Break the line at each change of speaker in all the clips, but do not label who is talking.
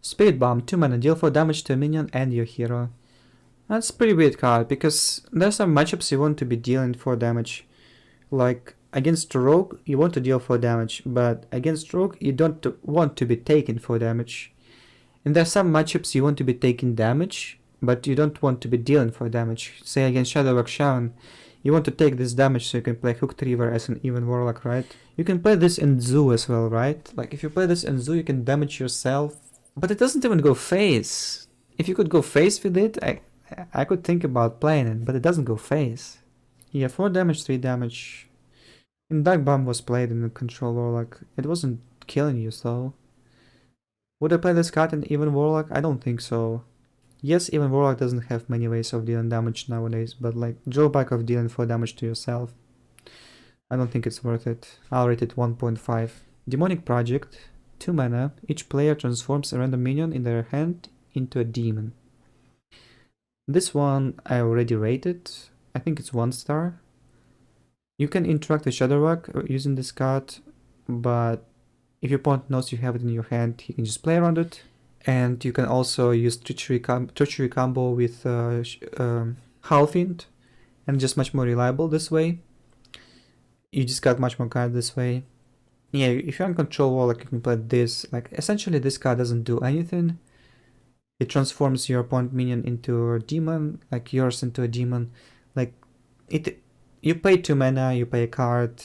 Spirit Bomb, 2 mana, deal 4 damage to a minion and your hero. That's a pretty weird card, because there's some matchups you want to be dealing 4 damage. Like, against Rogue, you want to deal 4 damage, but against Rogue, you don't want to be taking 4 damage. And there's some matchups you want to be taking damage, but you don't want to be dealing 4 damage. Say against Shadowwork Shaman, you want to take this damage so you can play Hooked Reaver as an even Warlock, right? You can play this in Zoo as well, right? Like, if you play this in Zoo, you can damage yourself. But it doesn't even go phase. If you could go phase with it, I could think about playing it, but it doesn't go phase. Yeah, 4 damage, 3 damage. And Dark Bomb was played in the Control Warlock. It wasn't killing you, so... Would I play this card in Even Warlock? I don't think so. Yes, Even Warlock doesn't have many ways of dealing damage nowadays, but like, drawback of dealing 4 damage to yourself. I don't think it's worth it. I'll rate it 1.5. Demonic Project. 2 mana, each player transforms a random minion in their hand into a demon. This one I already rated. I think it's 1 star. You can interact with Shadowwork using this card, but if your opponent knows you have it in your hand, he can just play around it. And you can also use Treachery combo with Halfind, and just much more reliable this way. You just got much more cards this way. Yeah, if you're on Control Warlock, you can play this. Like, essentially this card doesn't do anything. It transforms your opponent minion into a demon, like yours into a demon. Like, you pay 2 mana, you pay a card,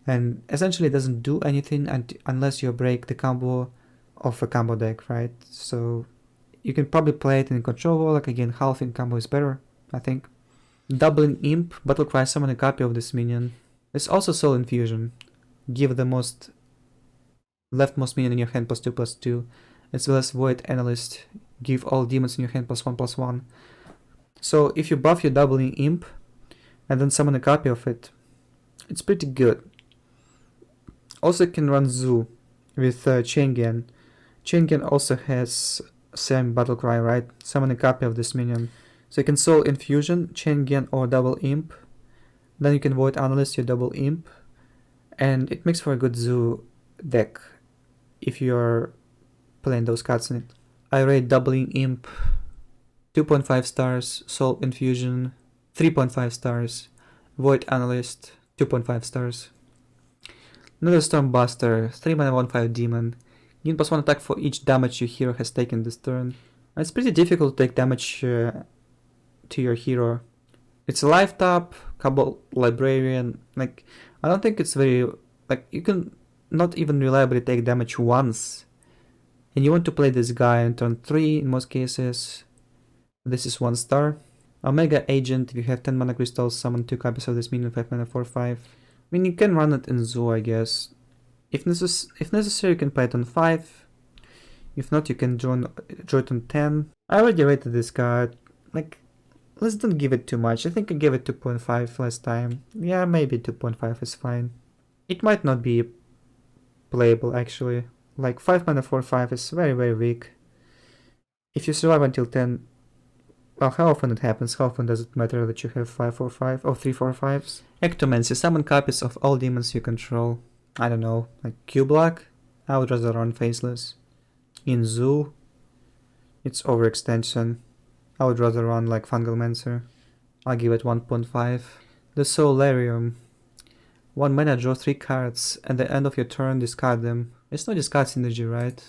and essentially it doesn't do anything unless you break the combo of a combo deck, right? So you can probably play it in Control Warlock. Again, halving combo is better, I think. Doubling Imp, Battlecry, summon a copy of this minion. There's also Soul Infusion. Give the leftmost minion in your hand +2/+2, as well as Void Analyst. Give all demons in your hand +1/+1. So if you buff your Doubling Imp and then summon a copy of it, it's pretty good. Also, you can run Zoo with Chain-Gang. Chain-Gang also has same Battlecry, right? Summon a copy of this minion. So you can Soul Infusion, Chain-Gang, or Double Imp. Then you can Void Analyst your Double Imp. And it makes for a good Zoo deck if you're playing those cards in it. I rate Doubling Imp 2.5 stars, Soul Infusion 3.5 stars, Void Analyst 2.5 stars. Another Stormbuster, 3 mana 1/5 demon. Gain +1 attack for each damage your hero has taken this turn. It's pretty difficult to take damage to your hero. It's a life tap, Cabal Librarian. Like, I don't think it's very, like, you can not even reliably take damage once. And you want to play this guy on turn 3 in most cases. This is 1 star. Omega Agent, if you have 10 mana crystals, summon 2 copies of this minion, 5 mana 4/5. I mean, you can run it in Zoo, I guess. If necessary, you can play it on 5. If not, you can draw it on 10. I already rated this card. Like, let's don't give it too much. I think I gave it 2.5 last time. Yeah, maybe 2.5 is fine. It might not be playable, actually. Like, 5 mana 4/5 is very, very weak. If you survive until 10... Well, how often it happens? How often does it matter that you have 5/4/5 or 3/4/5s? Ectomancy, summon copies of all demons you control. I don't know, like Q-Block? I would rather run Faceless. In Zoo, it's overextension. I would rather run like Fungalmancer. I'll give it 1.5. The Solarium. 1 mana, draw 3 cards. At the end of your turn, discard them. It's not discard synergy, right?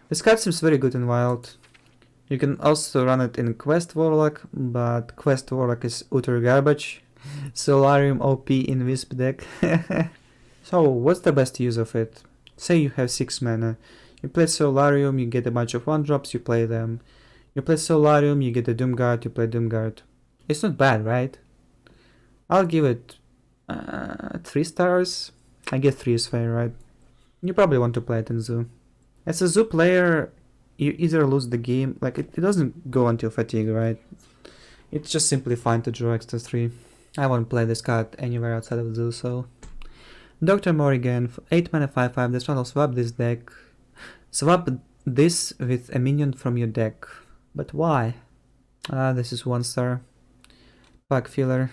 This card seems very good in Wild. You can also run it in Quest Warlock, but Quest Warlock is utter garbage. Solarium OP in Wisp deck. So, what's the best use of it? Say you have 6 mana. You play Solarium, you get a bunch of 1-drops, you play them. You play Solarium, you get a Doomguard, you play Doomguard. It's not bad, right? I'll give it 3 stars. I guess 3 is fair, right? You probably want to play it in Zoo. As a Zoo player, you either lose the game, like it doesn't go until fatigue, right? It's just simply fine to draw extra 3. I won't play this card anywhere outside of Zoo, so... Dr. Morrigan, 8 mana 5/5, this one will swap this deck. Swap this with a minion from your deck. But why? This is 1 star. Pack Filler.